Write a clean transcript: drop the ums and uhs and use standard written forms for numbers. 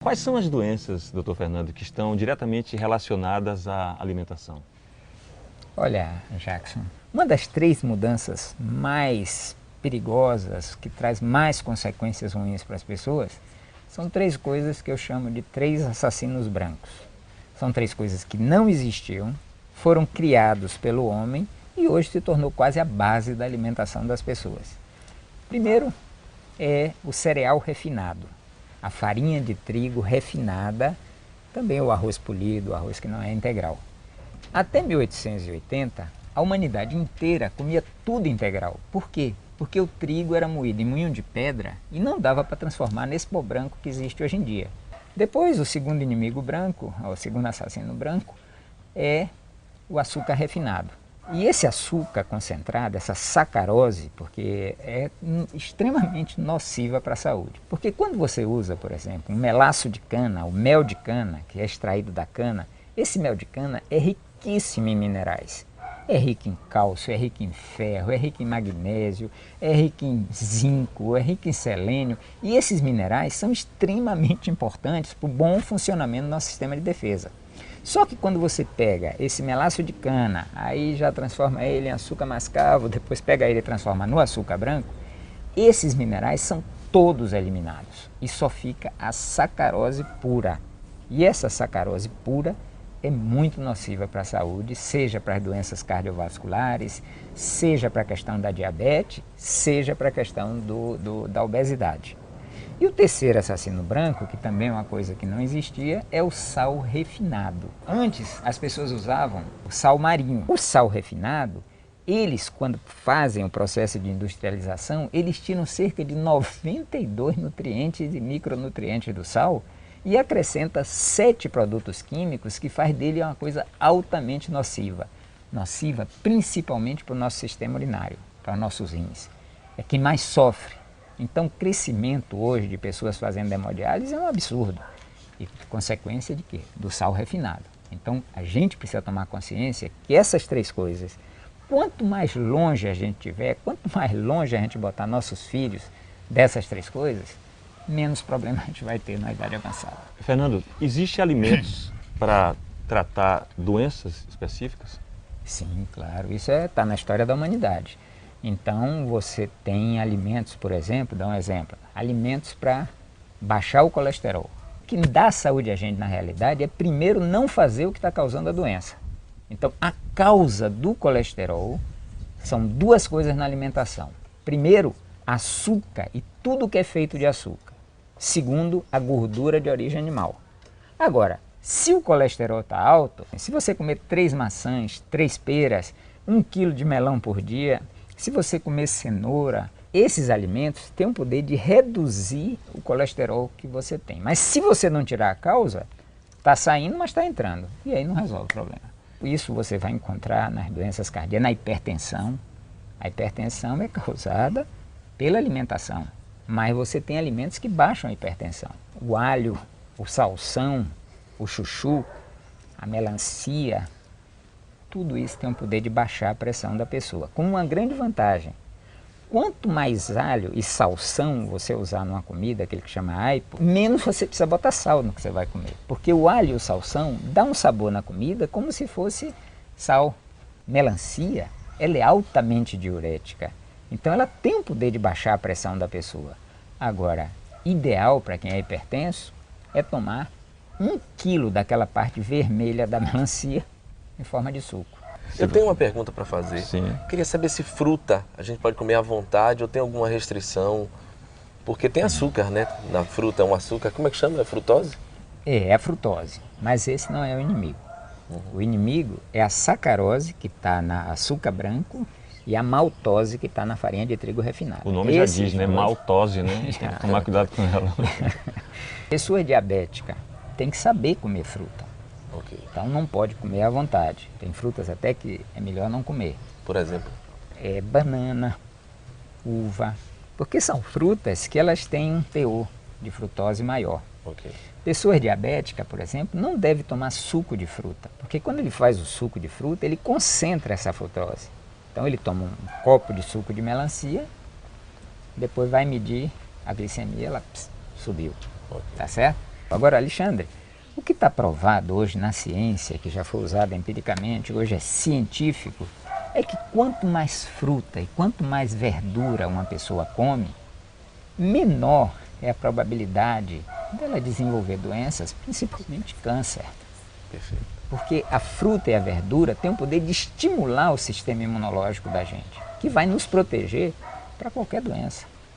Quais são as doenças, doutor Fernando, que estão diretamente relacionadas à alimentação? Olha, Jackson, uma das três mudanças mais perigosas, que traz mais consequências ruins para as pessoas, são três coisas que eu chamo de três assassinos brancos. São três coisas que não existiam, foram criados pelo homem e hoje se tornou quase a base da alimentação das pessoas. Primeiro é o cereal refinado, a farinha de trigo refinada, também o arroz polido, o arroz que não é integral. Até 1880, a humanidade inteira comia tudo integral. Por quê? Porque o trigo era moído em moinho de pedra e não dava para transformar nesse pó branco que existe hoje em dia. Depois, o segundo inimigo branco, o segundo assassino branco, é o açúcar refinado. E esse açúcar concentrado, essa sacarose, porque é extremamente nociva para a saúde. Porque quando você usa, por exemplo, um melaço de cana, o mel de cana, que é extraído da cana, esse mel de cana é riquíssimo em minerais. É rico em cálcio, é rico em ferro, é rico em magnésio, é rico em zinco, é rico em selênio. E esses minerais são extremamente importantes para o bom funcionamento do nosso sistema de defesa. Só que quando você pega esse melaço de cana, aí já transforma ele em açúcar mascavo, depois pega ele e transforma no açúcar branco, esses minerais são todos eliminados e só fica a sacarose pura. E essa sacarose pura é muito nociva para a saúde, seja para as doenças cardiovasculares, seja para a questão da diabetes, seja para a questão da obesidade. E o terceiro assassino branco, que também é uma coisa que não existia, é o sal refinado. Antes, as pessoas usavam o sal marinho. O sal refinado, eles, quando fazem o processo de industrialização, eles tiram cerca de 92 nutrientes e micronutrientes do sal e acrescenta 7 produtos químicos que faz dele uma coisa altamente nociva. Nociva principalmente para o nosso sistema urinário, para os nossos rins. É quem mais sofre. Então, o crescimento hoje de pessoas fazendo hemodiálise é um absurdo. E consequência de quê? Do sal refinado. Então, a gente precisa tomar consciência que essas três coisas, quanto mais longe a gente tiver, quanto mais longe a gente botar nossos filhos dessas três coisas, menos problema a gente vai ter na idade avançada. Fernando, existem alimentos para tratar doenças específicas? Sim, claro. Isso está na história da humanidade. Então, você tem alimentos, por exemplo, dá um exemplo, alimentos para baixar o colesterol. O que dá saúde a gente, na realidade, é primeiro não fazer o que está causando a doença. Então, a causa do colesterol são duas coisas na alimentação. Primeiro, açúcar e tudo que é feito de açúcar. Segundo, a gordura de origem animal. Agora, se o colesterol está alto, se você comer 3 maçãs, 3 peras, 1 quilo de melão por dia, se você comer cenoura, esses alimentos têm o poder de reduzir o colesterol que você tem. Mas se você não tirar a causa, está saindo, mas está entrando. E aí não resolve o problema. Isso você vai encontrar nas doenças cardíacas, na hipertensão. A hipertensão é causada pela alimentação. Mas você tem alimentos que baixam a hipertensão. O alho, o salsão, o chuchu, a melancia, tudo isso tem o poder de baixar a pressão da pessoa, com uma grande vantagem. Quanto mais alho e salsão você usar numa comida, aquele que chama aipo, menos você precisa botar sal no que você vai comer. Porque o alho e o salsão dá um sabor na comida como se fosse sal. Melancia, ela é altamente diurética. Então ela tem o poder de baixar a pressão da pessoa. Agora, ideal para quem é hipertenso é tomar 1 quilo daquela parte vermelha da melancia em forma de suco. Eu tenho uma pergunta para fazer. Sim. Queria saber se fruta a gente pode comer à vontade ou tem alguma restrição? Porque tem açúcar, né? Na fruta, um açúcar, como é que chama? É frutose? É a frutose, mas esse não é o inimigo. O inimigo é a sacarose, que está na açúcar branco, e a maltose, que está na farinha de trigo refinada. O nome já diz, né? Maltose, né? Tem que tomar cuidado com ela. Pessoa diabética tem que saber comer fruta. Ok. Então não pode comer à vontade. Tem frutas até que é melhor não comer. Por exemplo? Banana, uva, porque são frutas que elas têm um teor de frutose maior. Ok. Pessoas diabéticas, por exemplo, não devem tomar suco de fruta, porque quando ele faz o suco de fruta, ele concentra essa frutose. Então ele toma um copo de suco de melancia, depois vai medir a glicemia, ela subiu, Ok. tá certo? Agora, Alexandre, o que está provado hoje na ciência, que já foi usado empiricamente, hoje é científico, é que quanto mais fruta e quanto mais verdura uma pessoa come, menor é a probabilidade dela desenvolver doenças, principalmente câncer. Perfeito. Porque a fruta e a verdura têm o poder de estimular o sistema imunológico da gente, que vai nos proteger para qualquer doença.